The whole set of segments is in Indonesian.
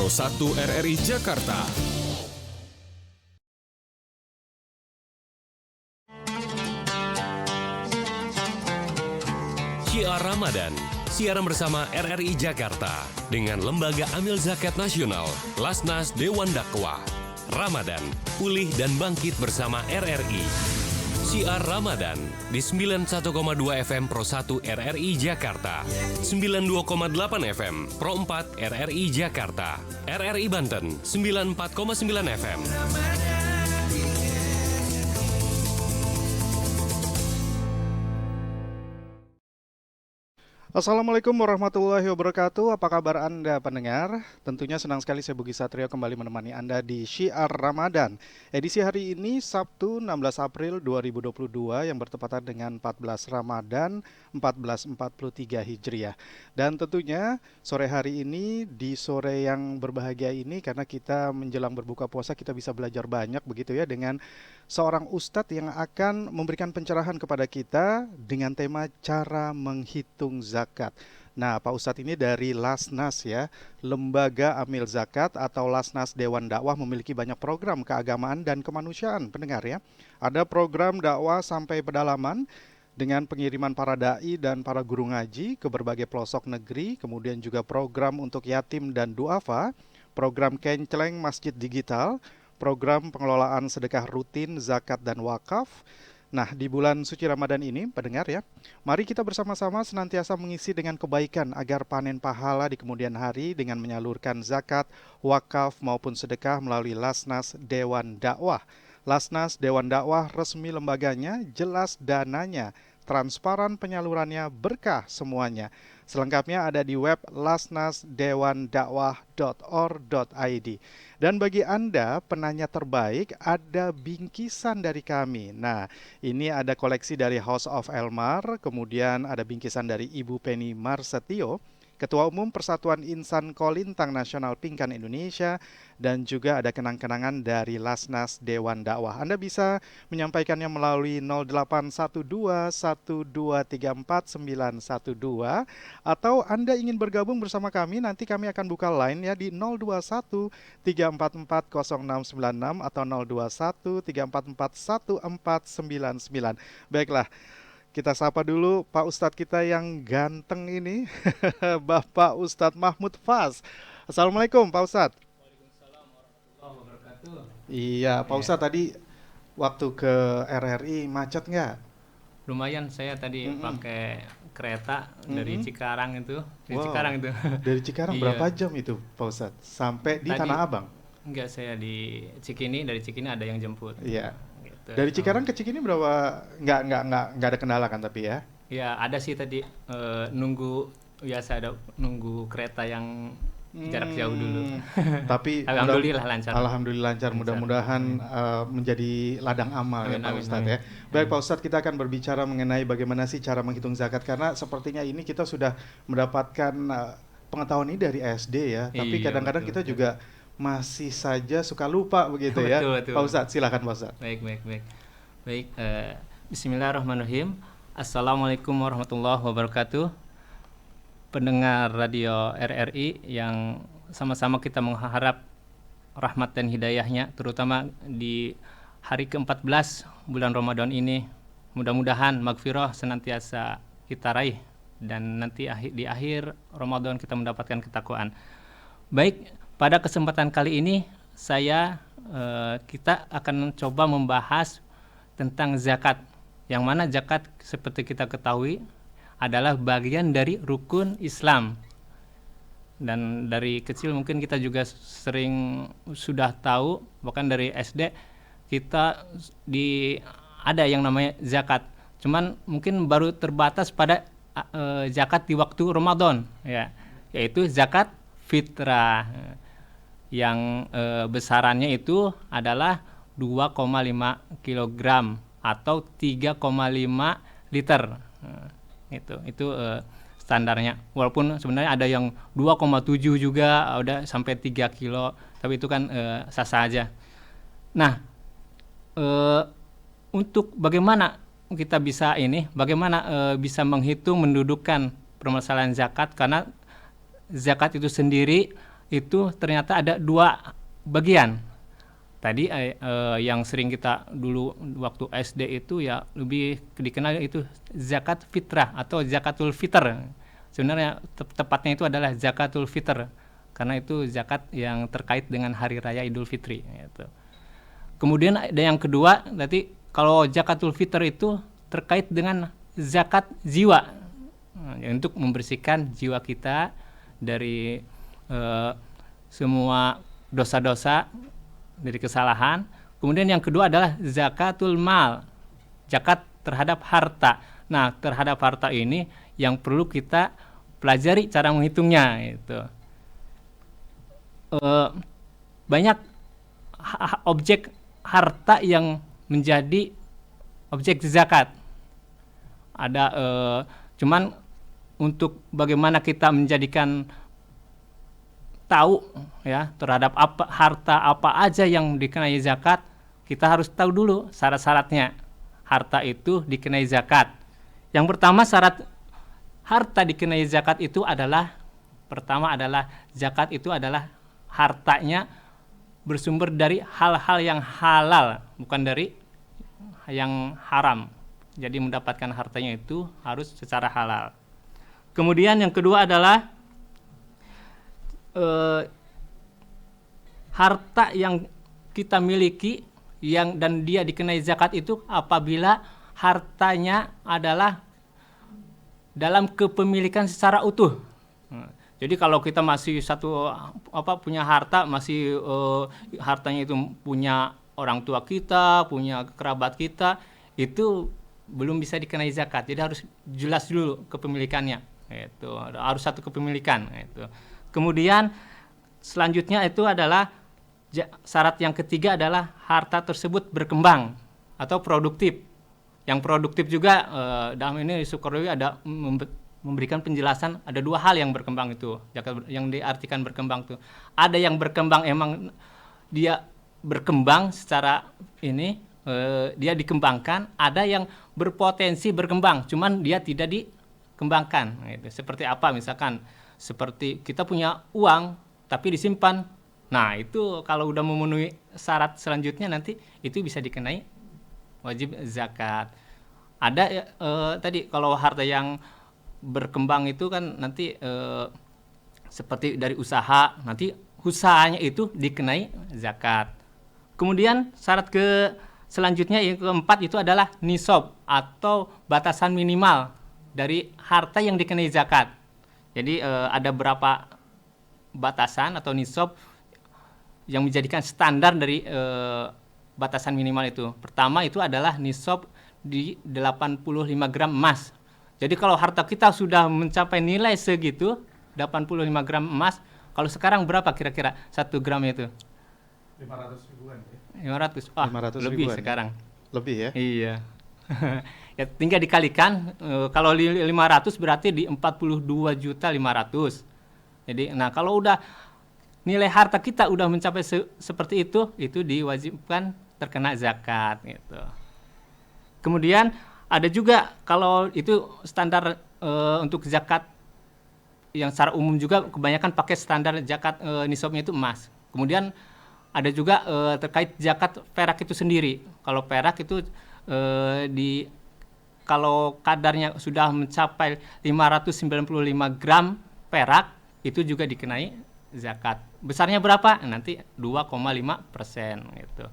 Pro 1 RRI Jakarta. Syiar Ramadan, siaran bersama RRI Jakarta dengan Lembaga Amil Zakat Nasional, Lasnas Dewan Dakwah. Ramadan, pulih dan bangkit bersama RRI. Syiar Ramadan di 91,2 FM Pro 1 RRI Jakarta, 92,8 FM Pro 4 RRI Jakarta, RRI Banten 94,9 FM. Assalamualaikum warahmatullahi wabarakatuh. Apa kabar Anda pendengar? Tentunya senang sekali saya Bugi Satrio kembali menemani Anda di Syiar Ramadan. Edisi hari ini Sabtu 16 April 2022 yang bertepatan dengan 14 Ramadan 1443 Hijriah. Dan tentunya sore hari ini, di sore yang berbahagia ini, karena kita menjelang berbuka puasa, kita bisa belajar banyak begitu ya dengan seorang ustadz yang akan memberikan pencerahan kepada kita dengan tema cara menghitung zakat. Nah, Pak Ustadz ini dari Lasnas ya, Lembaga Amil Zakat atau Lasnas Dewan Dakwah, memiliki banyak program keagamaan dan kemanusiaan, pendengar ya. Ada program dakwah sampai pedalaman dengan pengiriman para dai dan para guru ngaji ke berbagai pelosok negeri, kemudian juga program untuk yatim dan duafa, program kenceleng masjid digital, program pengelolaan sedekah rutin, zakat dan wakaf. Nah, di bulan suci Ramadan ini, pendengar ya, mari kita bersama-sama senantiasa mengisi dengan kebaikan agar panen pahala di kemudian hari dengan menyalurkan zakat, wakaf maupun sedekah melalui Lasnas Dewan Dakwah. Lasnas Dewan Dakwah resmi lembaganya, jelas dananya, transparan penyalurannya, berkah semuanya. Selengkapnya ada di web lasnasdewandakwah.or.id. Dan bagi Anda penanya terbaik, ada bingkisan dari kami. Nah, ini ada koleksi dari House of Elmar, kemudian ada bingkisan dari Ibu Penny Marsetio, Ketua Umum Persatuan Insan Kolintang Nasional Pingkan Indonesia, dan juga ada kenang-kenangan dari Lasnas Dewan Dakwah. Anda bisa menyampaikannya melalui 081212349112, atau Anda ingin bergabung bersama kami, nanti kami akan buka line ya di 0213440696 atau 0213441499. Baiklah, kita sapa dulu Pak Ustadz kita yang ganteng ini, Bapak Ustadz Mahmud Faz. Assalamualaikum Pak Ustadz. Waalaikumsalam warahmatullahi wabarakatuh. Iya, Pak Ustadz tadi waktu ke RRI macet nggak? Lumayan, saya tadi pakai kereta dari Cikarang itu. Dari Wow. Cikarang itu. Dari Cikarang Iya. berapa jam itu Pak Ustadz? Sampai di Tadi- Tanah Abang? Enggak, saya di Cikini, dari Cikini ada yang jemput. Iya. Gitu. Dari Cikarang ke Cikini berapa? Nggak ada kendala kan tapi ya? Ya, ada sih tadi nunggu, biasa ada nunggu kereta yang jarak jauh dulu. Tapi Alhamdulillah lancar. Alhamdulillah lancar. Mudah-mudahan menjadi ladang amal ya Amin, Pak amin, Ustadz amin. ya. Baik Pak Ustadz, kita akan berbicara mengenai bagaimana sih cara menghitung zakat, karena sepertinya ini kita sudah mendapatkan pengetahuan ini dari SD ya. Tapi Iya, kadang-kadang betul, kita juga masih saja suka lupa begitu ya. Betul. Pak Ustadz, silakan Pak Ustadz. Baik, bismillahirrahmanirrahim. Assalamualaikum warahmatullahi wabarakatuh. Pendengar radio RRI yang sama-sama kita mengharap rahmat dan hidayahnya, terutama di hari ke-14 bulan Ramadan ini. Mudah-mudahan magfirah senantiasa kita raih, dan nanti di akhir Ramadan kita mendapatkan ketakwaan. Baik, pada kesempatan kali ini kita akan coba membahas tentang zakat, yang mana zakat seperti kita ketahui adalah bagian dari rukun Islam. Dan dari kecil mungkin kita juga sering sudah tahu, bahkan dari SD kita ada yang namanya zakat. Cuman mungkin baru terbatas pada zakat di waktu Ramadan ya, yaitu zakat fitrah yang besarannya itu adalah 2,5 kg atau 3,5 liter. Itu standarnya. Walaupun sebenarnya ada yang 2,7 juga, udah sampai 3 kilo, tapi itu kan sah-sah aja. Nah, untuk bagaimana kita bisa bisa menghitung, mendudukkan permasalahan zakat, karena zakat itu sendiri itu ternyata ada dua bagian. Tadi yang sering kita dulu waktu SD itu ya lebih dikenal itu zakat fitrah atau zakatul fitr. Sebenarnya tepatnya itu adalah zakatul fitr karena itu zakat yang terkait dengan hari raya Idul Fitri. Gitu. Kemudian ada yang kedua, nanti kalau zakatul fitr itu terkait dengan zakat jiwa, untuk membersihkan jiwa kita dari semua dosa-dosa, dari kesalahan. Kemudian yang kedua adalah zakatul mal, zakat terhadap harta. Nah, terhadap harta ini yang perlu kita pelajari cara menghitungnya. Itu banyak objek harta yang menjadi objek zakat. Ada cuman untuk bagaimana kita menjadikan tahu ya terhadap harta apa aja yang dikenai zakat, kita harus tahu dulu syarat-syaratnya harta itu dikenai zakat. Yang pertama syarat harta dikenai zakat itu adalah, pertama adalah zakat itu adalah hartanya bersumber dari hal-hal yang halal, bukan dari yang haram. Jadi mendapatkan hartanya itu harus secara halal. Kemudian yang kedua adalah harta yang kita miliki dan dia dikenai zakat itu apabila hartanya adalah dalam kepemilikan secara utuh. Jadi kalau kita masih punya harta, masih hartanya itu punya orang tua kita, punya kerabat kita, itu belum bisa dikenai zakat. Jadi harus jelas dulu kepemilikannya. Itu harus satu kepemilikan. Itu. Kemudian selanjutnya itu adalah syarat yang ketiga adalah harta tersebut berkembang atau produktif. Yang produktif juga dalam ini Sukarowi ada memberikan penjelasan ada dua hal yang berkembang itu, yang diartikan berkembang itu. Ada yang berkembang emang dia berkembang secara ini dia dikembangkan, ada yang berpotensi berkembang, cuman dia tidak dikembangkan. Gitu. Seperti apa misalkan? Seperti kita punya uang tapi disimpan. Nah, itu kalau udah memenuhi syarat selanjutnya nanti itu bisa dikenai wajib zakat. Ada tadi kalau harta yang berkembang itu kan nanti seperti dari usaha, nanti usahanya itu dikenai zakat. Kemudian syarat selanjutnya yang keempat itu adalah nisab atau batasan minimal dari harta yang dikenai zakat. Jadi ada berapa batasan atau nisab yang menjadikan standar dari batasan minimal itu. Pertama itu adalah nisab di 85 gram emas. Jadi kalau harta kita sudah mencapai nilai segitu, 85 gram emas, kalau sekarang berapa kira-kira 1 gram itu? 500 ribuan ya? 500, 500 lebih ribuan, sekarang. Lebih ya? Iya. Ya, tinggal dikalikan, kalau 500 berarti di 42.500.000. Jadi, nah kalau udah nilai harta kita udah mencapai seperti itu diwajibkan terkena zakat gitu. Kemudian ada juga kalau itu standar untuk zakat yang secara umum juga kebanyakan pakai standar zakat nisabnya itu emas. Kemudian ada juga terkait zakat perak itu sendiri. Kalau perak itu kalau kadarnya sudah mencapai 595 gram perak itu juga dikenai zakat. Besarnya berapa? Nanti 2,5% gitu.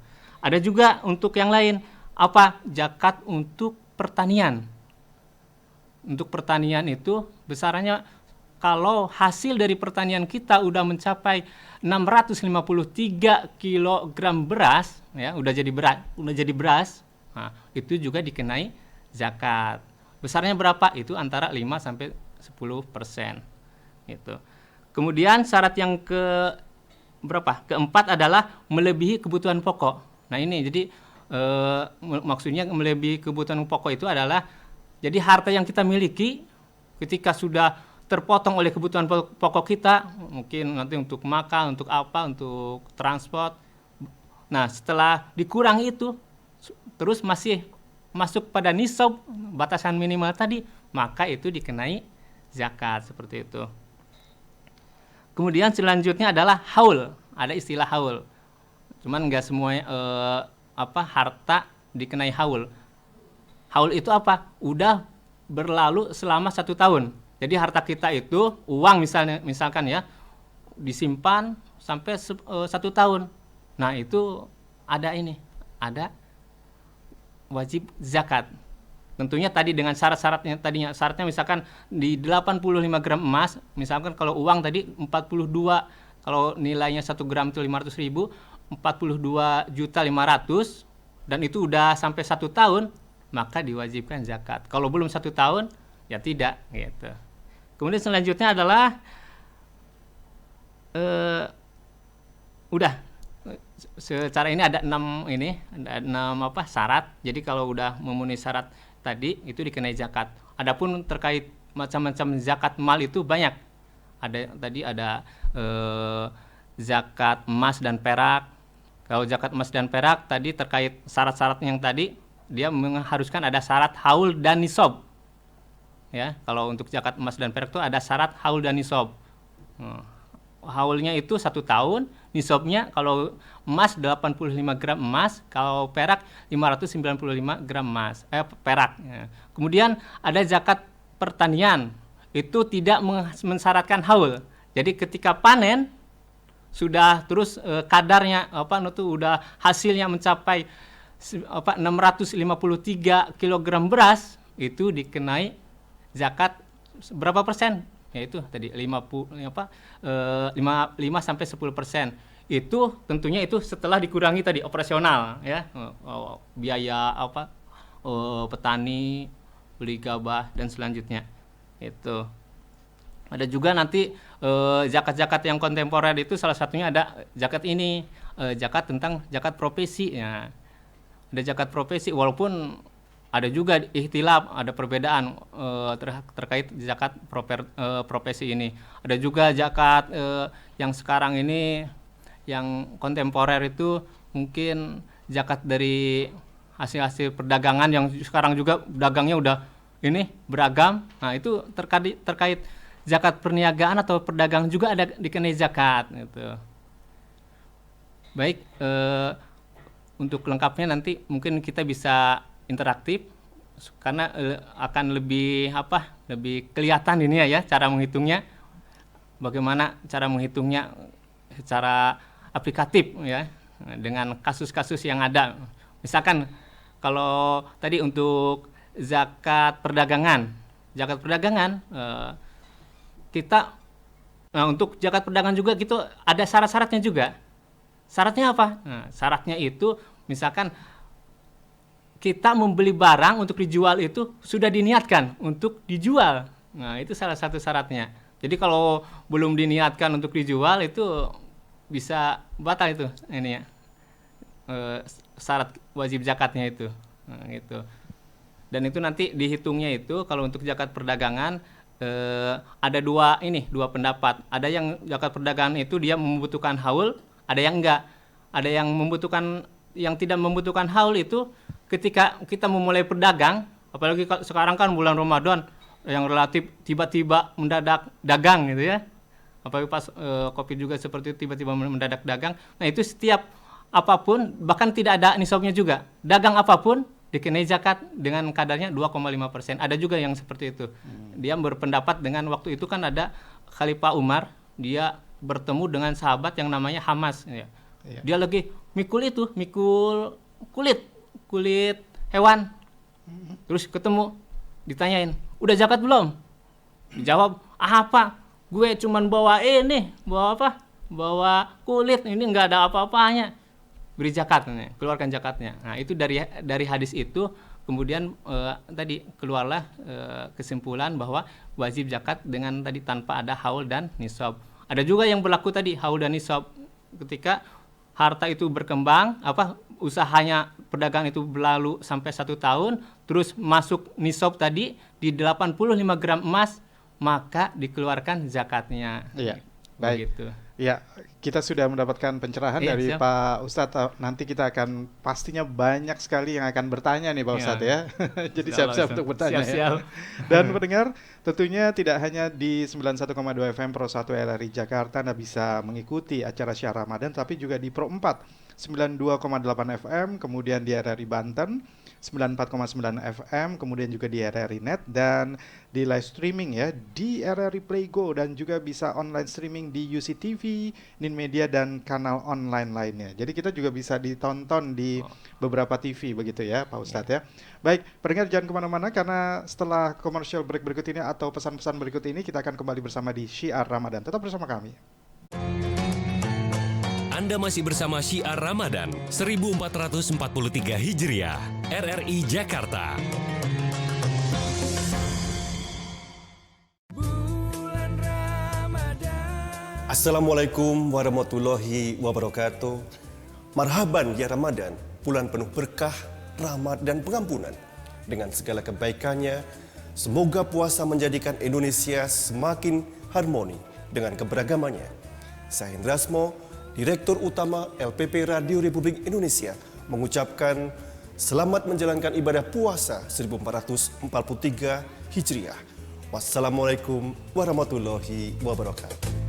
Ada juga untuk yang lain, apa? Zakat untuk pertanian. Untuk pertanian itu besarnya kalau hasil dari pertanian kita udah mencapai 653 kg beras, ya, udah jadi beras, nah, itu juga dikenai zakat. Besarnya berapa? Itu antara 5 sampai 10%. Gitu. Kemudian syarat yang keempat adalah melebihi kebutuhan pokok. Nah ini jadi maksudnya melebihi kebutuhan pokok itu adalah jadi harta yang kita miliki ketika sudah terpotong oleh kebutuhan pokok kita, mungkin nanti untuk makan, untuk apa, untuk transport. Nah setelah dikurangi itu terus masih masuk pada nisab batasan minimal tadi, maka itu dikenai zakat seperti itu. Kemudian selanjutnya adalah haul. Ada istilah haul. Cuman nggak semua harta dikenai haul. Haul itu apa? Udah berlalu selama 1 tahun. Jadi harta kita itu uang misalkan ya disimpan sampai 1 tahun. Nah itu ada wajib zakat. Tentunya tadi dengan syaratnya misalkan di 85 gram emas, misalkan kalau uang tadi 42, kalau nilainya 1 gram itu 500.000, 42.500.000, dan itu udah sampai 1 tahun, maka diwajibkan zakat. Kalau belum 1 tahun, ya tidak gitu. Kemudian selanjutnya adalah secara ini ada 6 syarat. Jadi kalau udah memenuhi syarat tadi itu dikenai zakat. Adapun terkait macam-macam zakat mal itu banyak. Ada zakat emas dan perak. Kalau zakat emas dan perak tadi terkait syarat-syarat yang tadi, dia mengharuskan ada syarat haul dan nisab. Ya, kalau untuk zakat emas dan perak itu ada syarat haul dan nisab. Haulnya itu 1 tahun, nisabnya kalau emas 85 gram emas, kalau perak 595 gram emas, perak. Ya. Kemudian ada zakat pertanian, itu tidak mensyaratkan haul. Jadi ketika panen sudah terus kadarnya udah hasilnya mencapai 653 kg beras, itu dikenai zakat berapa persen? Yaitu tadi 5 sampai 10%. Itu tentunya itu setelah dikurangi tadi operasional ya. Biaya petani, beli gabah dan selanjutnya. Itu. Ada juga nanti zakat-zakat yang kontemporer itu salah satunya ada zakat ini, zakat profesi ya. Ada zakat profesi walaupun ada juga ikhtilaf, ada perbedaan terkait zakat profesi ini. Ada juga zakat yang sekarang ini yang kontemporer itu mungkin zakat dari hasil-hasil perdagangan yang sekarang juga dagangnya udah beragam. Nah, itu terkait zakat perniagaan atau perdagangan juga ada dikenai zakat gitu. Baik, untuk lengkapnya nanti mungkin kita bisa interaktif karena akan lebih kelihatan ini ya cara menghitungnya, bagaimana cara menghitungnya secara aplikatif ya dengan kasus-kasus yang ada. Misalkan kalau tadi untuk zakat perdagangan kita untuk zakat perdagangan juga gitu ada syarat-syaratnya juga. Syaratnya apa? Nah, syaratnya itu misalkan kita membeli barang untuk dijual itu sudah diniatkan untuk dijual. Nah, itu salah satu syaratnya. Jadi kalau belum diniatkan untuk dijual itu bisa batal itu syarat wajib zakatnya itu. Nah, gitu. Dan itu nanti dihitungnya itu kalau untuk zakat perdagangan ada dua pendapat. Ada yang zakat perdagangan itu dia membutuhkan haul, ada yang enggak. Ada yang tidak membutuhkan haul itu ketika kita memulai berdagang, apalagi sekarang kan bulan Ramadan yang relatif tiba-tiba mendadak dagang gitu ya. Apalagi pas Covid juga seperti itu tiba-tiba mendadak dagang. Nah, itu setiap apapun bahkan tidak ada nisabnya juga. Dagang apapun dikenai zakat dengan kadarnya 2,5%. Ada juga yang seperti itu. Dia berpendapat dengan waktu itu kan ada Khalifah Umar, dia bertemu dengan sahabat yang namanya Hamas ya. Iya. Dia lagi mikul kulit hewan. Terus ketemu, ditanyain, "Udah zakat belum?" Dijawab, "Apa? Gue cuman bawa Bawa kulit, ini enggak ada apa-apanya." Beri zakatnya, keluarkan zakatnya. Nah, itu dari hadis itu kemudian tadi keluarlah kesimpulan bahwa wajib zakat dengan tadi tanpa ada haul dan nisab. Ada juga yang berlaku tadi haul dan nisab ketika harta itu berkembang, usahanya pedagang itu berlalu sampai 1 tahun, terus masuk nisab tadi di 85 gram emas, maka dikeluarkan zakatnya. Iya. Baik. begitu. Ya, kita sudah mendapatkan pencerahan Iya, dari siap. Pak Ustadz. Nanti kita akan pastinya banyak sekali yang akan bertanya nih Pak Iya. Ustadz ya. Jadi Insya Allah, siap-siap Ustaz. untuk bertanya Siap-siap. ya. Dan pendengar, tentunya tidak hanya di 91,2 FM Pro 1 RRI Jakarta Anda bisa mengikuti acara Syiar Ramadan, tapi juga di Pro 4 92,8 FM, kemudian di RRI Banten 94,9 FM, kemudian juga di RRI Net dan di live streaming ya di RRI Playgo dan juga bisa online streaming di UCTV, Ninmedia dan kanal online lainnya. Jadi kita juga bisa ditonton di beberapa TV begitu ya Pak Ustadz ya. Baik, pendengar jangan kemana-mana karena setelah commercial break berikut ini atau pesan-pesan berikut ini kita akan kembali bersama di Syiar Ramadan. Tetap bersama kami. Anda masih bersama Syiar Ramadan 1443 Hijriah, RRI Jakarta. Assalamualaikum warahmatullahi wabarakatuh. Marhaban ya Ramadan, bulan penuh berkah, rahmat dan pengampunan. Dengan segala kebaikannya, semoga puasa menjadikan Indonesia semakin harmoni dengan keberagamannya. Saya Hendrasmo, Direktur Utama LPP Radio Republik Indonesia, mengucapkan selamat menjalankan ibadah puasa 1443 Hijriah. Wassalamualaikum warahmatullahi wabarakatuh.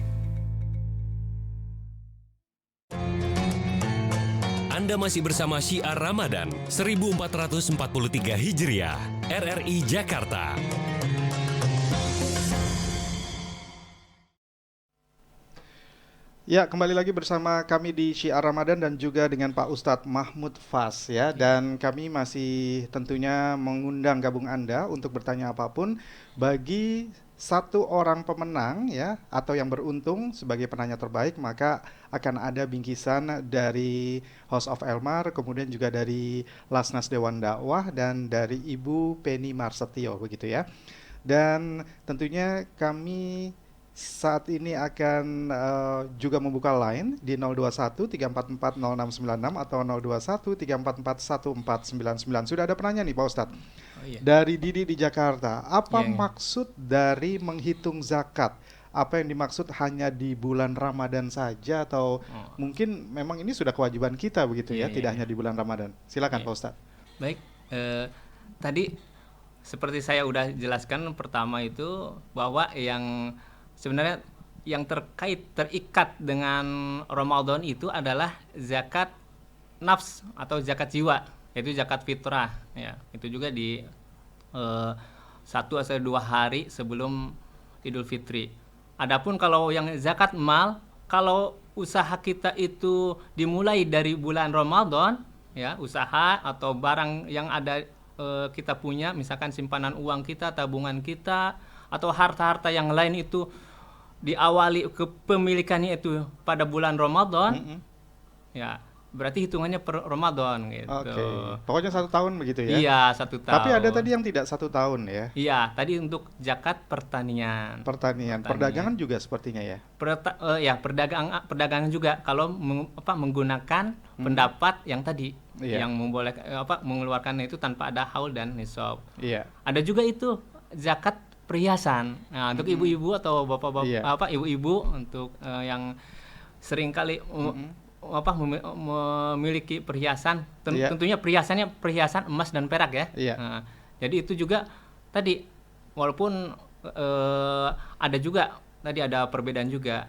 Anda masih bersama Syiar Ramadan 1443 Hijriah, RRI Jakarta. Ya, kembali lagi bersama kami di Syiar Ramadan dan juga dengan Pak Ustadz Mahmud Fas ya. Dan kami masih tentunya mengundang gabung Anda untuk bertanya apapun bagi satu orang pemenang ya atau yang beruntung sebagai penanya terbaik, maka akan ada bingkisan dari House of Elmar, kemudian juga dari Lasnas Dewan Dakwah dan dari Ibu Penny Marsetio begitu ya. Dan tentunya kami saat ini akan juga membuka line di 021 344 0696 atau 021 344 1499. Sudah ada penanya nih Pak Ustadz. Oh, iya. Dari Didi di Jakarta, apa Iya, iya. maksud dari menghitung zakat? Apa yang dimaksud hanya di bulan Ramadan saja atau mungkin memang ini sudah kewajiban kita begitu ya, Iya, tidak iya. hanya di bulan Ramadan? Silakan Iya. Pak Ustadz. Baik, tadi seperti saya udah jelaskan pertama itu bahwa yang sebenarnya yang terikat dengan Ramadan itu adalah zakat nafs atau zakat jiwa, yaitu zakat fitrah ya. Itu juga di 1 atau 2 hari sebelum Idul Fitri. Adapun kalau yang zakat mal, kalau usaha kita itu dimulai dari bulan Ramadan ya, usaha atau barang yang ada kita punya, misalkan simpanan uang kita, tabungan kita atau harta-harta yang lain itu diawali kepemilikannya itu pada bulan Ramadan, ya berarti hitungannya per Ramadan gitu. Oke, pokoknya 1 tahun begitu ya? Iya, 1 tahun. Tapi ada tadi yang tidak 1 tahun ya? Iya, tadi untuk zakat pertanian. Pertanian, perdagangan juga sepertinya ya? Ya, perdagangan juga kalau menggunakan pendapat yang tadi, Iya. yang mengeluarkan itu tanpa ada haul dan nisab. Iya. Ada juga itu zakat perhiasan. Nah, untuk ibu-ibu atau bapak-bapak Iya. Ibu-ibu untuk yang seringkali memiliki perhiasan, Iya. tentunya perhiasan emas dan perak ya. Iya. Nah, jadi itu juga tadi walaupun ada juga tadi ada perbedaan juga.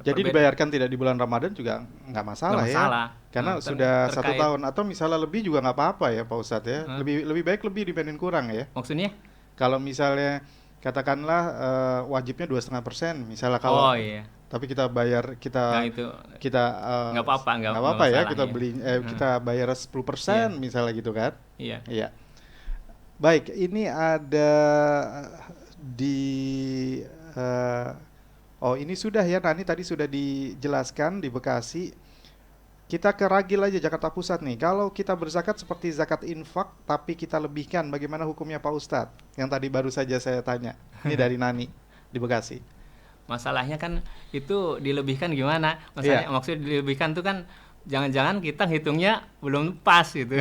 Jadi dibayarkan tidak di bulan Ramadan juga nggak masalah, Nggak masalah. ya? Karena Nah, sudah 1 terkait- tahun atau misalnya lebih juga nggak apa-apa ya Pak Ustadz ya? Lebih baik lebih dibanding kurang ya? Maksudnya? Kalau misalnya katakanlah wajibnya 2,5% misalnya kalau Oh iya. tapi kita bayar Nah, itu kita nggak apa-apa, nggak apa-apa ya masalah, kita ya. beli kita bayar 10% misalnya gitu kan. Iya. Iya. Baik, ini ada di ini sudah ya Nani tadi sudah dijelaskan di Bekasi. Kita ke Ragil aja Jakarta Pusat nih. Kalau kita berzakat seperti zakat infak tapi kita lebihkan, bagaimana hukumnya Pak Ustadz? Yang tadi baru saja saya tanya. Ini dari Nani di Bekasi. Masalahnya kan itu dilebihkan gimana? Iya. Maksudnya dilebihkan tuh kan jangan-jangan kita hitungnya belum pas gitu.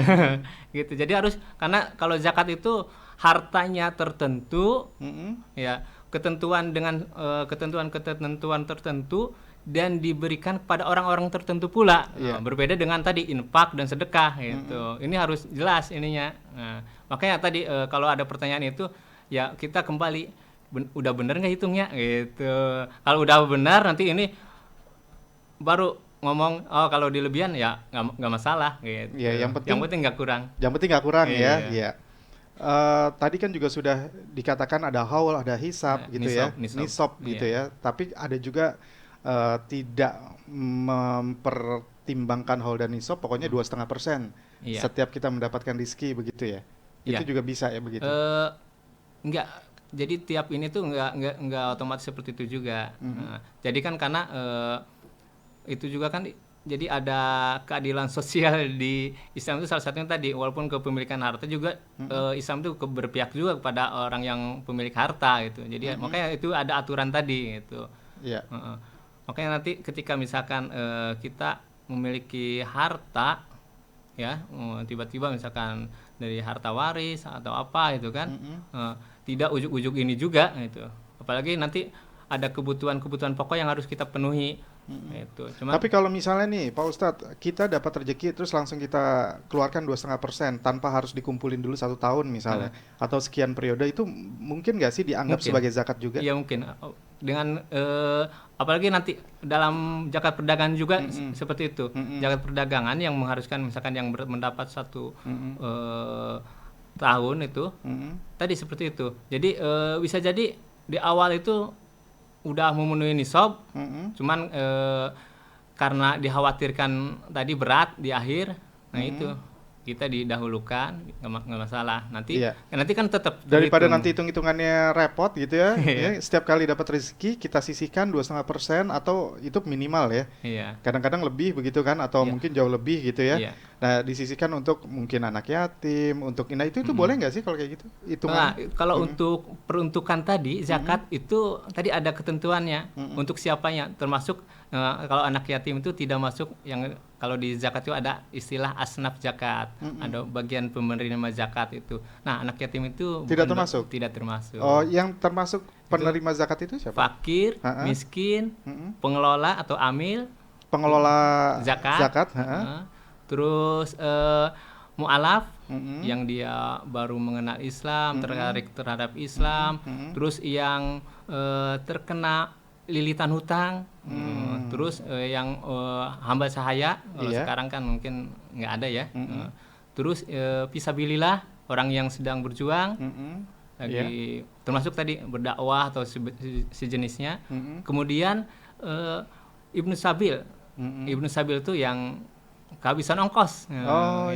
Gitu. Jadi harus, karena kalau zakat itu hartanya tertentu Mm-mm. ya, ketentuan dengan ketentuan tertentu dan diberikan kepada orang-orang tertentu pula. Iya. Berbeda dengan tadi infak dan sedekah gitu. Ini harus jelas ininya. Nah, makanya tadi kalau ada pertanyaan itu ya kita kembali udah bener nggak hitungnya gitu. Kalau udah benar nanti ini baru ngomong kalau di lebihan ya nggak masalah gitu. Iya, yang penting nggak kurang. Yang penting nggak kurang ya. Iya. Iya. Tadi kan juga sudah dikatakan ada haul, ada hisab gitu ya, nisab gitu ya. Tapi ada juga tidak mempertimbangkan haul dan nisab, pokoknya 2,5% Iya. setiap kita mendapatkan rizki begitu ya. Iya. Itu juga bisa ya begitu. Enggak. Jadi tiap ini tuh enggak otomatis seperti itu juga. Nah, jadi kan karena itu juga kan jadi ada keadilan sosial di Islam itu salah satunya tadi walaupun kepemilikan harta juga Islam itu berpihak juga kepada orang yang pemilik harta gitu. Jadi makanya itu ada aturan tadi gitu. Iya. Makanya nanti ketika misalkan kita memiliki harta ya tiba-tiba misalkan dari harta waris atau apa itu kan tidak ujuk-ujuk ini juga gitu. Apalagi nanti ada kebutuhan-kebutuhan pokok yang harus kita penuhi. Itu. Tapi kalau misalnya nih Pak Ustadz, kita dapat rezeki terus langsung kita keluarkan 2,5% tanpa harus dikumpulin dulu 1 tahun misalnya atau sekian periode, itu mungkin nggak sih dianggap sebagai zakat juga? Iya mungkin. Dengan apalagi nanti dalam zakat perdagangan juga seperti itu. Zakat perdagangan yang mengharuskan misalkan yang mendapat 1 tahun itu tadi seperti itu. Jadi bisa jadi di awal itu udah memenuhi nisab, cuman karena dikhawatirkan tadi berat di akhir, nah itu kita didahulukan, nggak masalah. Nanti nanti kan tetap daripada nanti hitung-hitungannya repot gitu ya, ya. Setiap kali dapat rezeki kita sisihkan 2,5% atau itu minimal ya. Iya. Kadang-kadang lebih begitu kan, atau mungkin jauh lebih gitu ya. Iya. Nah disisihkan untuk mungkin anak yatim, untuk itu boleh nggak sih kalau kayak gitu? Nah, kalau untuk peruntukan tadi zakat itu tadi ada ketentuannya untuk siapanya, termasuk kalau anak yatim itu tidak masuk yang kalau di zakat itu ada istilah asnaf zakat, ada bagian penerima zakat itu. Nah, anak yatim itu tidak termasuk. Tidak termasuk. Oh, yang termasuk penerima zakat itu siapa? Fakir, miskin, pengelola atau amil, pengelola zakat. Terus mu'alaf yang dia baru mengenal Islam, tertarik terhadap Islam, terus yang terkena lilitan hutang, terus yang hamba sahaya, sekarang kan mungkin nggak ada ya. Terus fisabilillah, orang yang sedang berjuang, lagi termasuk tadi berdakwah atau sejenisnya. Kemudian Ibnu Sabil, Ibnu Sabil itu yang kehabisan ongkos,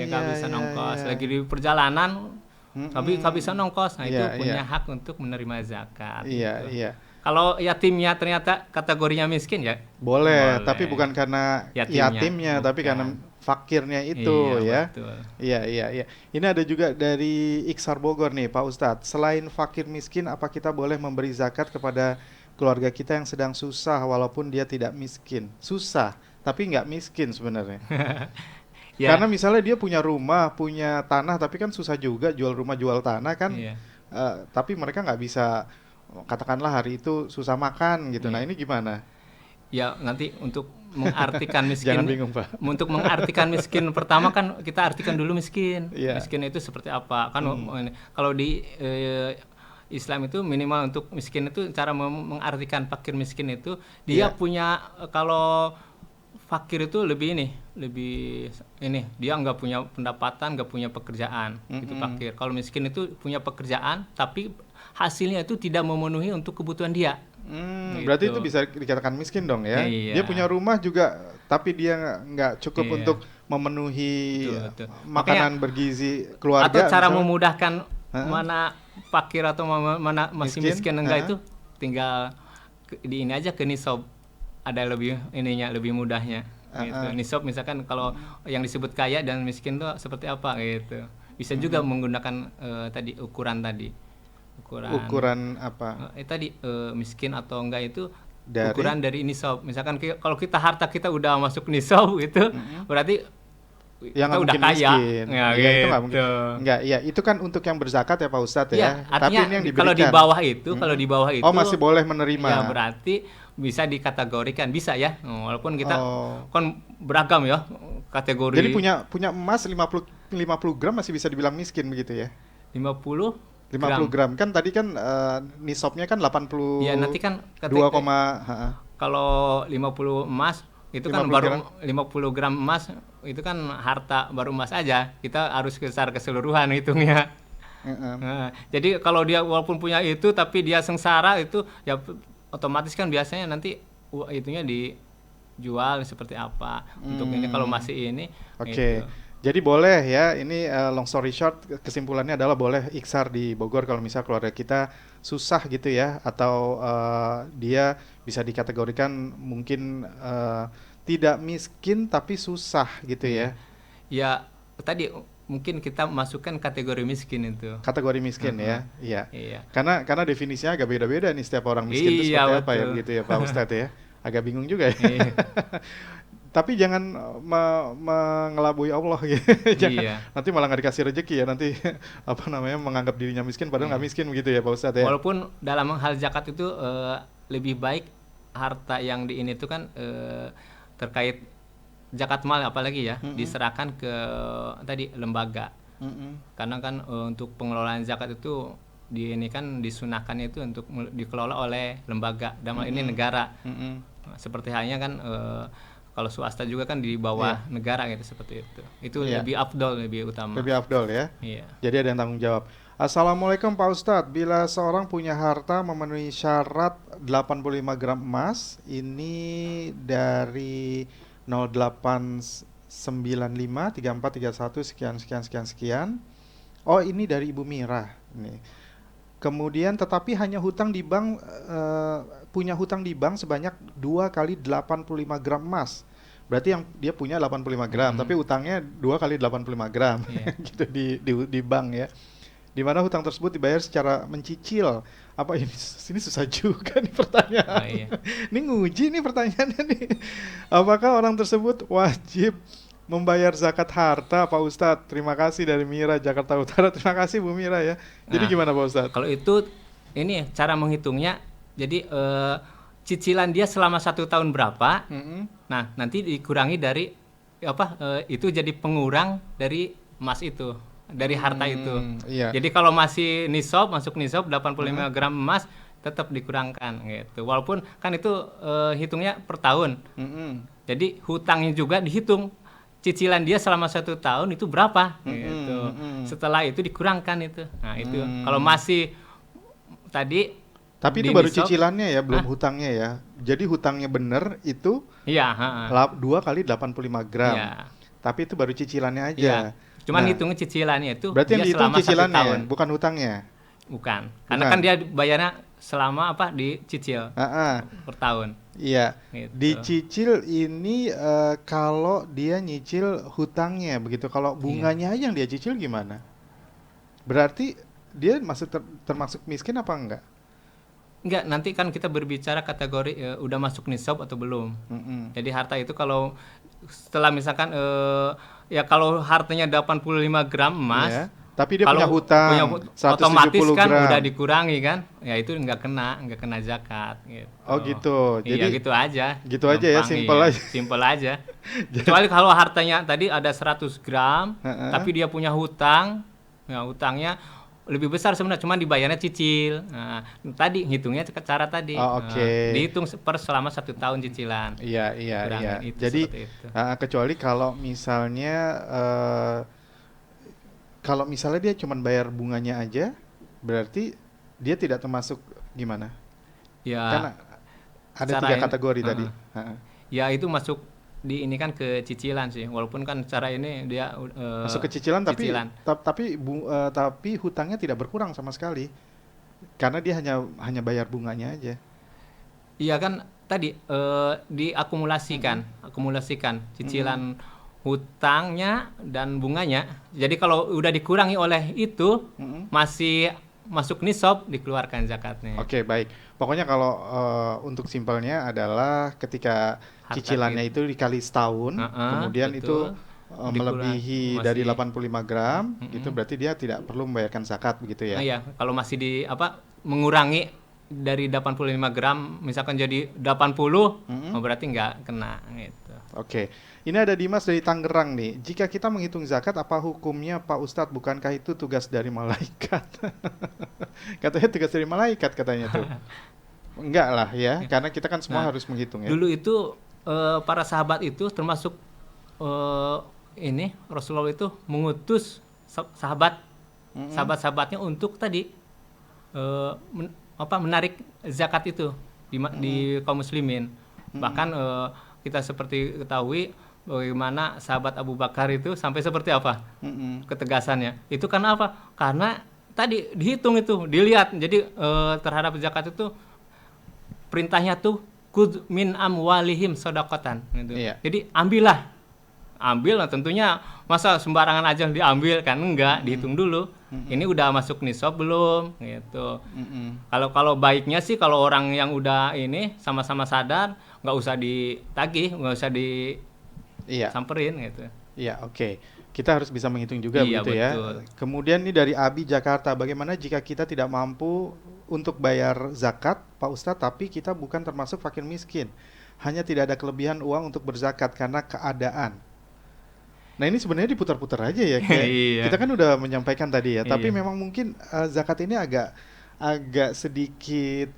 kehabisan ongkos, lagi di perjalanan, tapi kehabisan ongkos, nah itu punya hak untuk menerima zakat. Iya. Kalau yatimnya ternyata kategorinya miskin ya boleh. Tapi bukan karena yatimnya tapi karena fakirnya itu ya. Betul. Iya. Ini ada juga dari Iksar Bogor nih Pak Ustadz. Selain fakir miskin, apa kita boleh memberi zakat kepada keluarga kita yang sedang susah walaupun dia tidak miskin? Susah tapi nggak miskin sebenarnya. Karena misalnya dia punya rumah, punya tanah, tapi kan susah juga jual rumah jual tanah kan. Tapi mereka nggak bisa, katakanlah hari itu susah makan gitu. Nah ini gimana? Ya nanti untuk mengartikan miskin. Jangan bingung Pak. Untuk mengartikan miskin pertama kan kita artikan dulu miskin. Miskin itu seperti apa? Kan kalau di Islam itu minimal untuk miskin itu cara mengartikan fakir miskin itu dia punya, kalau fakir itu lebih dia nggak punya pendapatan, nggak punya pekerjaan, itu fakir. Kalau miskin itu punya pekerjaan tapi hasilnya itu tidak memenuhi untuk kebutuhan dia. Gitu. Berarti itu bisa dikatakan miskin dong ya. Dia punya rumah juga tapi dia nggak cukup untuk memenuhi makanan bergizi keluarga. Atau cara memudahkan mana fakir atau mana masih miskin enggak itu tinggal di ini aja ke nisab. Ada lebih lebih mudahnya gitu. Nisab misalkan kalau yang disebut kaya dan miskin itu seperti apa gitu. Bisa juga menggunakan tadi ukuran apa? Tadi miskin atau enggak itu ukuran dari nisab. Misalkan kalau kita harta kita udah masuk nisab gitu, berarti yang kita udah mungkin kaya. miskin. Ya, Iya, itu nggak gitu. mungkin. Enggak, iya itu kan untuk yang berzakat ya Pak Ustadz Iya, ya. Tapi artinya ini yang kalau di diberikan. bawah itu, kalau di bawah itu Oh, masih boleh menerima. ya berarti bisa dikategorikan, bisa ya. Walaupun kita Oh. kan beragam ya kategori. Jadi punya emas 50 gram masih bisa dibilang miskin begitu ya. 50 50 gram. Kan tadi kan nisabnya kan 80. Ya nanti kan 2, kalau 50 emas itu kan 50 baru gram. 50 gram emas itu kan harta baru emas aja. Kita harus secara keseluruhan hitungnya. Nah, jadi kalau dia walaupun punya itu tapi dia sengsara itu ya otomatis kan biasanya nanti itunya dijual seperti apa. Untuk ini kalau masih ini. Oke. Gitu. Jadi boleh ya, ini long story short, kesimpulannya adalah boleh iksar di Bogor kalau misal keluarga kita susah gitu ya, atau dia bisa dikategorikan mungkin tidak miskin tapi susah gitu ya. Ya tadi mungkin kita masukkan kategori miskin itu. Kategori miskin ya, iya. Iya. Karena definisinya agak beda-beda nih setiap orang miskin itu Iya, seperti apa ya betul. begitu ya Pak Ustadz ya. Agak bingung juga ya. Iya. Tapi jangan mengelabui Allah gitu. Jangan, Iya. nanti malah nggak dikasih rezeki ya, nanti apa namanya menganggap dirinya miskin padahal nggak miskin begitu ya Pak Ustadz ya. Walaupun dalam hal zakat itu lebih baik harta yang di ini tuh kan terkait zakat mal apalagi ya diserahkan ke tadi lembaga. Karena kan untuk pengelolaan zakat itu di ini kan disunahkannya itu untuk dikelola oleh lembaga, dalam hal ini negara. Seperti halnya kan kalau swasta juga kan di bawah negara gitu, seperti itu. Itu lebih afdol, lebih utama. Lebih afdol ya. Iya. Jadi ada yang tanggung jawab. Assalamualaikum Pak Ustadz, bila seorang punya harta memenuhi syarat 85 gram emas, ini dari 0895 3431 sekian. Oh, ini dari Ibu Mira ini. Kemudian tetapi hanya hutang di bank, punya hutang di bank sebanyak 2 kali 85 gram emas. Berarti yang dia punya 85 gram, tapi utangnya 2 kali 85 gram gitu di bank ya. Di mana hutang tersebut dibayar secara mencicil. Apa ini? Sini susah juga nih pertanyaan. Oh, iya. Ini nguji nih pertanyaannya nih. Apakah orang tersebut wajib membayar zakat harta Pak Ustadz? Terima kasih dari Mira, Jakarta Utara. Terima kasih Bu Mira ya. Jadi gimana Pak Ustadz? Kalau itu ini cara menghitungnya, jadi cicilan dia selama 1 tahun berapa? Nah nanti dikurangi dari itu jadi pengurang dari emas itu, dari harta itu. Iya. Jadi kalau masih masuk nisab 85 gram emas tetap dikurangkan gitu. Walaupun kan itu hitungnya per tahun. Jadi hutangnya juga dihitung. Cicilan dia selama 1 tahun itu berapa gitu. Setelah itu dikurangkan itu. Nah itu kalau masih tadi. Tapi itu baru cicilannya ya, belum hutangnya ya. Jadi hutangnya bener itu Iya. 2 kali 85 gram. Iya. Tapi itu baru cicilannya aja. Iya. Cuman Nah, hitungnya cicilannya itu berarti yang dia dihitung selama 1 cicilannya tahun. ya, bukan hutangnya. Bukan. Karena Bukan. kan dia bayarnya selama dicicil per tahun. Iya. Gitu. Dicicil ini kalau dia nyicil hutangnya begitu. Kalau bunganya aja yang dia cicil gimana? Berarti dia masuk termasuk miskin apa enggak? Enggak, nanti kan kita berbicara kategori udah masuk nisab atau belum. Jadi harta itu kalau setelah misalkan ya kalau hartanya 85 gram emas, Ya. Tapi dia kalau punya hutang 170 otomatis kan gram. udah dikurangi kan, ya itu nggak kena zakat gitu. Oh gitu. Iya Jadi gitu aja. gitu aja ya, Gampang, simple iya. aja. Simple aja. Kecuali kalau hartanya tadi ada 100 gram, tapi dia punya hutang, ya hutangnya lebih besar sebenarnya, cuma dibayarnya cicil. Nah, tadi hitungnya cara tadi. Oh, oke. Dihitung selama 1 tahun cicilan. Iya. Kurangin itu, Jadi seperti itu. kecuali kalau misalnya dia cuma bayar bunganya aja, berarti dia tidak termasuk gimana? Ya, Kan ada cara 3 kategori tadi. ya itu masuk di ini kan ke cicilan sih, walaupun kan cara ini dia Masuk ke cicilan, tapi hutangnya tidak berkurang sama sekali karena dia hanya bayar bunganya aja. Iya kan tadi diakumulasikan, cicilan hutangnya dan bunganya. Jadi kalau udah dikurangi oleh itu masih masuk nisab, dikeluarkan zakatnya. Oke, baik. Pokoknya kalau untuk simpelnya adalah ketika Harta cicilannya itu dikali setahun, kemudian betul. itu melebihi dari masih 85 gram, gitu berarti dia tidak perlu membayarkan zakat begitu ya? Iya, kalau masih di mengurangi dari 85 gram misalkan jadi 80, berarti nggak kena gitu. Oke, ini ada Dimas dari Tangerang nih. Jika kita menghitung zakat, apa hukumnya Pak Ustadz? Bukankah itu tugas dari malaikat? Katanya tugas dari malaikat katanya tuh. Enggak lah ya, karena kita kan semua harus menghitung ya. Dulu itu para sahabat itu termasuk ini Rasulullah itu mengutus sahabat-sahabatnya untuk tadi menarik zakat itu di kaum muslimin. Bahkan kita seperti ketahui bagaimana sahabat Abu Bakar itu sampai seperti apa ketegasannya. Itu karena apa? Karena tadi dihitung itu, dilihat. Jadi terhadap zakat itu perintahnya tuh kud min amwalihim shadaqatan gitu. Iya. Jadi ambil tentunya masa sembarangan aja diambil kan, enggak, dihitung dulu. Ini udah masuk nisab belum gitu. Kalau baiknya sih kalau orang yang udah ini sama-sama sadar nggak usah ditagih, nggak usah disamperin gitu. Iya, oke. Kita harus bisa menghitung juga begitu ya. Kemudian ini dari Abi Jakarta, bagaimana jika kita tidak mampu untuk bayar zakat, Pak Ustadz, tapi kita bukan termasuk fakir miskin, hanya tidak ada kelebihan uang untuk berzakat karena keadaan. Nah ini sebenarnya diputar-putar aja ya. Kita kan udah menyampaikan tadi ya, tapi memang mungkin zakat ini agak sedikit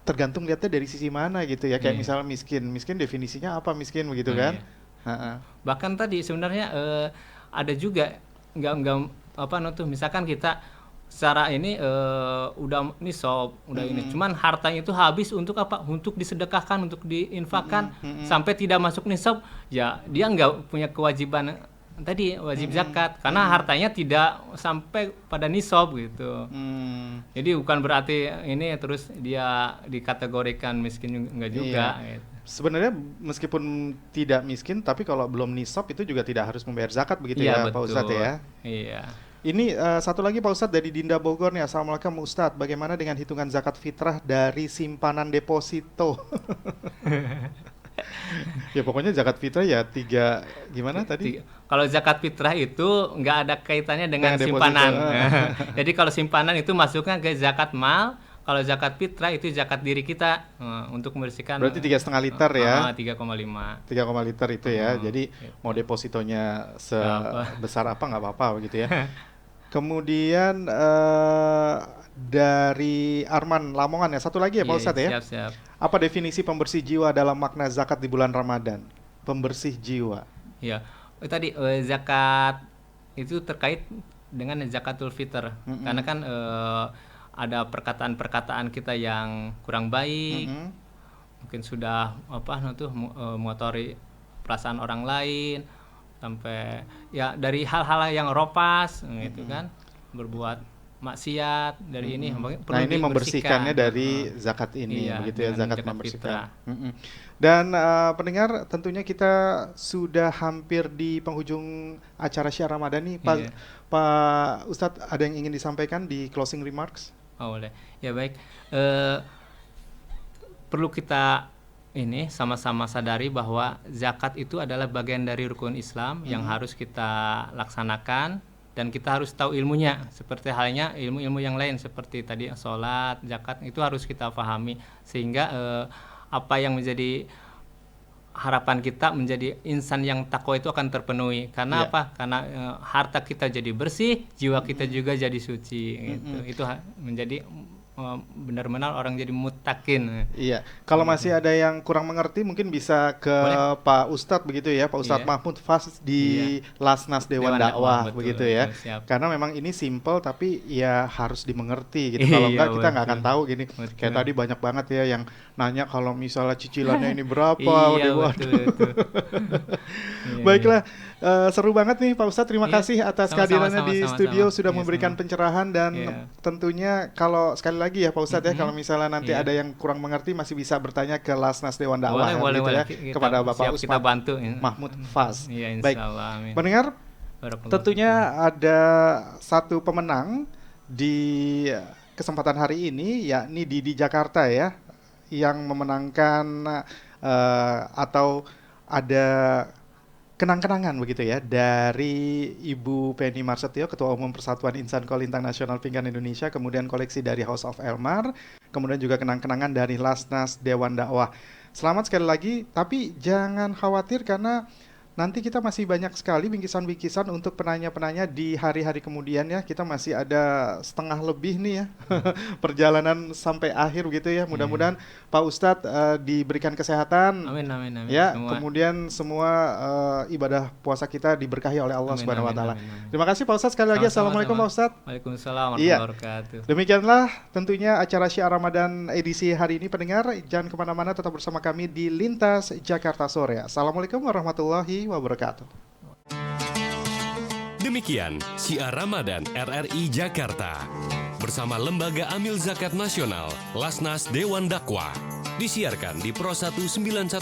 tergantung lihatnya dari sisi mana gitu ya. Kayak misalnya miskin definisinya apa miskin begitu kan? Bahkan tadi sebenarnya ada juga nggak misalkan kita secara ini udah nisab, udah ini, cuman hartanya itu habis untuk apa? Untuk disedekahkan, untuk diinfakkan sampai tidak masuk nisab, ya dia nggak punya kewajiban tadi wajib zakat karena hartanya tidak sampai pada nisab gitu. Jadi bukan berarti ini terus dia dikategorikan miskin, enggak juga. Gitu. Sebenarnya meskipun tidak miskin, tapi kalau belum nisab itu juga tidak harus membayar zakat begitu ya, Pak Ustadz ya. Iya. Ini satu lagi Pak Ustadz dari Dinda Bogor nih. Assalamualaikum Ustadz, bagaimana dengan hitungan zakat fitrah dari simpanan deposito? Ya pokoknya zakat fitrah ya gimana tadi? Kalau zakat fitrah itu nggak ada kaitannya dengan simpanan. Jadi kalau simpanan itu masuknya ke zakat mal. Kalau zakat fitrah itu zakat diri kita untuk membersihkan. Berarti 3,5 liter ya? 3,5. 3,5 liter itu ya. Jadi mau depositonya sebesar apa nggak apa-apa begitu ya. Kemudian dari Arman Lamongan ya. Satu lagi ya Pak Ustadz ya. Siap. Apa definisi pembersih jiwa dalam makna zakat di bulan Ramadan? Pembersih jiwa. Ya. Tadi zakat itu terkait dengan zakatul fitr. Karena kan ada perkataan-perkataan kita yang kurang baik, mungkin sudah mengotori perasaan orang lain, sampai ya dari hal-hal yang ropas gitu kan, berbuat maksiat dari ini. Nah ini membersihkannya dari zakat ini, begitu ya, zakat membersihkan. Dan pendengar, tentunya kita sudah hampir di penghujung acara Syiar Ramadan nih, Pak Ustadz, ada yang ingin disampaikan di closing remarks? Oh, boleh. Ya baik. Perlu kita ini sama-sama sadari bahwa zakat itu adalah bagian dari rukun Islam yang harus kita laksanakan, dan kita harus tahu ilmunya. Seperti halnya ilmu-ilmu yang lain seperti tadi sholat, zakat, itu harus kita pahami sehingga apa yang menjadi harapan kita menjadi insan yang takwa itu akan terpenuhi. Karena apa? Karena harta kita jadi bersih, jiwa kita juga jadi suci gitu. Itu menjadi benar-benar orang jadi muttaqin. Iya. Kalau masih ada yang kurang mengerti mungkin bisa ke Pak Ustadz begitu ya, Pak Ustadz Mahmud Faz di Lasnas Dewan Dakwah begitu ya. Karena memang ini simple tapi ya harus dimengerti gitu. Kalau enggak kita nggak akan tahu gini. Kayak tadi banyak banget ya yang nanya kalau misalnya cicilannya ini berapa. Baiklah, seru banget nih Pak Ustadz. Terima kasih atas kehadirannya di studio, sudah memberikan pencerahan dan tentunya kalau sekali lagi ya Pak Ustadz ya, kalau misalnya nanti ada yang kurang mengerti masih bisa bertanya ke Lasnas Dewan Dakwah boleh. Kepada Bapak kita bantu Mahmud Faz. Baik, pendengar, tentunya ada satu pemenang di kesempatan hari ini, yakni di Jakarta ya, yang memenangkan atau ada kenang-kenangan begitu ya dari Ibu Penny Marsetio, Ketua Umum Persatuan Insan Kolintang Nasional Pingkan Indonesia, kemudian koleksi dari House of Elmar, kemudian juga kenang-kenangan dari Lasnas Dewan Dakwah. Selamat sekali lagi, tapi jangan khawatir karena nanti kita masih banyak sekali bingkisan-bingkisan untuk penanya-penanya di hari-hari kemudian ya. Kita masih ada setengah lebih nih ya perjalanan sampai akhir begitu ya. Mudah-mudahan Pak Ustadz diberikan kesehatan. Amin, amin, amin. Ya, Semua. kemudian semua ibadah puasa kita diberkahi oleh Allah Amin, Subhanahu wa amin, taala. amin, amin. Terima kasih Pak Ustadz sekali lagi. Sama-sama, Assalamualaikum sama. Pak Ustadz. Waalaikumsalam Iya. warahmatullahi wabarakatuh. Demikianlah tentunya acara Syiar Ramadan edisi hari ini pendengar. Jangan kemana-mana, tetap bersama kami di Lintas Jakarta Sore. Assalamualaikum warahmatullahi wabarakatuh. Demikian Syiar Ramadan RRI Jakarta bersama Lembaga Amil Zakat Nasional Lasnas Dewan Dakwah disiarkan di Pro 191,2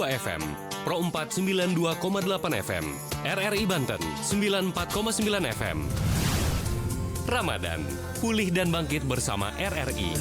FM, Pro 4 92,8 FM, RRI Banten 94,9 FM. Ramadan, pulih dan bangkit bersama RRI.